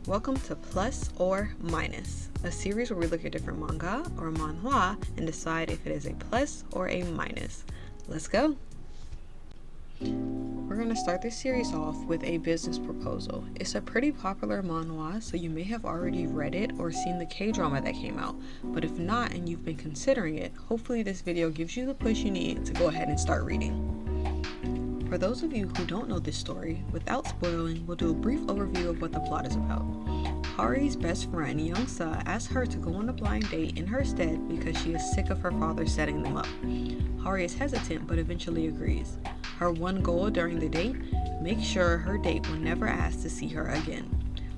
Welcome to Plus or Minus, a series where we look at different manga or manhwa and decide if it is a plus or a minus. Let's go! We're going to start this series off with a business proposal. It's a pretty popular manhwa, so you may have already read it or seen the K-drama that came out. But if not and you've been considering it, hopefully this video gives you the push you need to go ahead and start reading. For those of you who don't know this story, without spoiling, we'll do a brief overview of what the plot is about. Hari's best friend, Young-sa, asks her to go on a blind date in her stead because she is sick of her father setting them up. Hari is hesitant but eventually agrees. Her one goal during the date, make sure her date will never ask to see her again.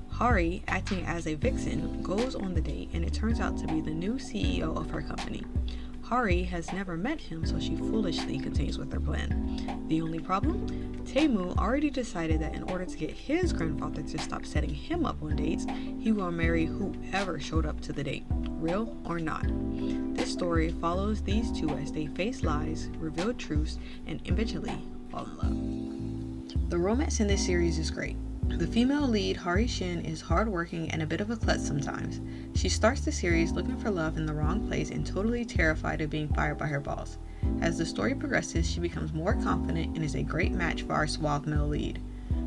Hari, acting as a vixen, goes on the date and it turns out to be the new CEO of her company. Hari has never met him, so she foolishly continues with her plan. The only problem? Taemu already decided that in order to get his grandfather to stop setting him up on dates, he will marry whoever showed up to the date, real or not. This story follows these two as they face lies, reveal truths, and eventually fall in love. The romance in this series is great. The female lead, Hari Shin, is hardworking and a bit of a klutz sometimes. She starts the series looking for love in the wrong place and totally terrified of being fired by her boss. As the story progresses, she becomes more confident and is a great match for our suave male lead.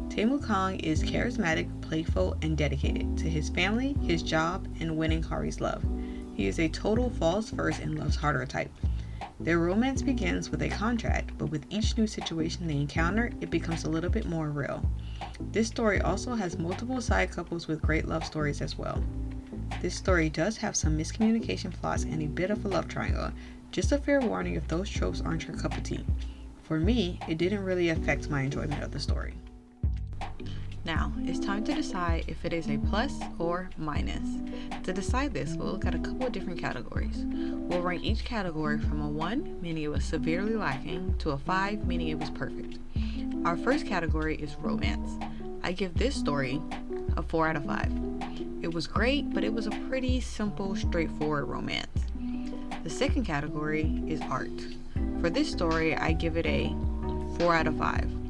Taemu Kang is charismatic, playful, and dedicated to his family, his job, and winning Hari's love. He is a total falls first and loves harder type. Their romance begins with a contract, but with each new situation they encounter, it becomes a little bit more real. This story also has multiple side couples with great love stories as well. This story does have some miscommunication plots and a bit of a love triangle. Just a fair warning if those tropes aren't your cup of tea. For me, it didn't really affect my enjoyment of the story. Now, it's time to decide if it is a plus or minus. To decide this, we'll look at a couple of different categories. We'll rank each category from a 1, meaning it was severely lacking, to a 5, meaning it was perfect. Our first category is romance. I give this story a 4 out of 5. It was great, but it was a pretty simple, straightforward romance. The second category is art. For this story, I give it a 4 out of 5.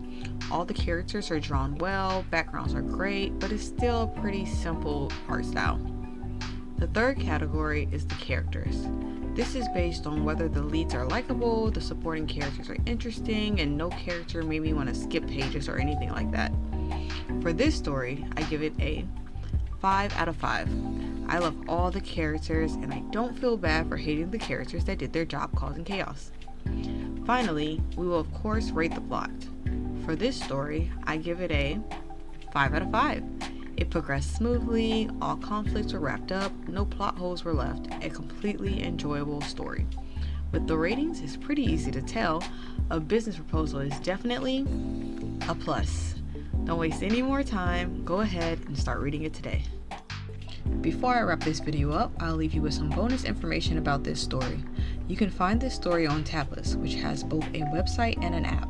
All the characters are drawn well, backgrounds are great, but it's still a pretty simple art style. The third category is the characters. This is based on whether the leads are likable, the supporting characters are interesting, and no character made me want to skip pages or anything like that. For this story, I give it a 5 out of 5. I love all the characters, and I don't feel bad for hating the characters that did their job causing chaos. Finally, we will of course rate the plot. For this story, I give it a 5 out of 5. It progressed smoothly, all conflicts were wrapped up, no plot holes were left, a completely enjoyable story. With the ratings, it's pretty easy to tell. A business proposal is definitely a plus. Don't waste any more time, go ahead and start reading it today. Before I wrap this video up, I'll leave you with some bonus information about this story. You can find this story on Tablets, which has both a website and an app.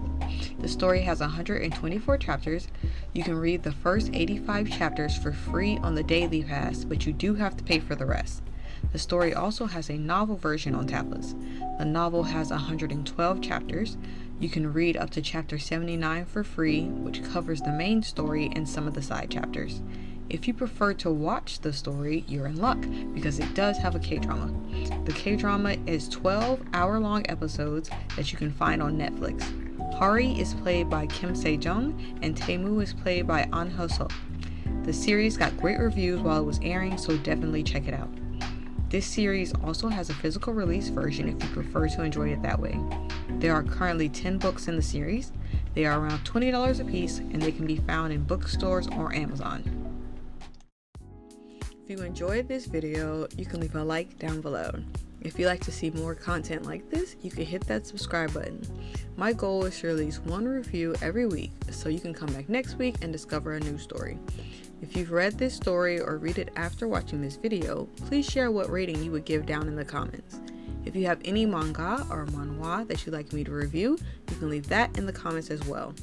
The story has 124 chapters. You can read the first 85 chapters for free on the daily pass, but you do have to pay for the rest. The story also has a novel version on tablets. The novel has 112 chapters. You can read up to chapter 79 for free, which covers the main story and some of the side chapters. If you prefer to watch the story, you're in luck because it does have a K-drama. The K-drama is 12 hour-long episodes that you can find on Netflix. Hari is played by Kim Se-jung and Taemu is played by An Ho-seo. The series got great reviews while it was airing, so definitely check it out. This series also has a physical release version if you prefer to enjoy it that way. There are currently 10 books in the series. They are around $20 a piece and they can be found in bookstores or Amazon. If you enjoyed this video, you can leave a like down below. If you'd like to see more content like this, you can hit that subscribe button. My goal is to release one review every week, so you can come back next week and discover a new story. If you've read this story or read it after watching this video, please share what rating you would give down in the comments. If you have any manga or manhwa that you'd like me to review, you can leave that in the comments as well.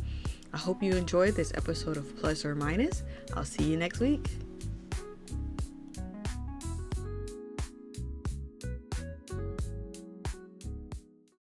I hope you enjoyed this episode of Plus or Minus. I'll see you next week.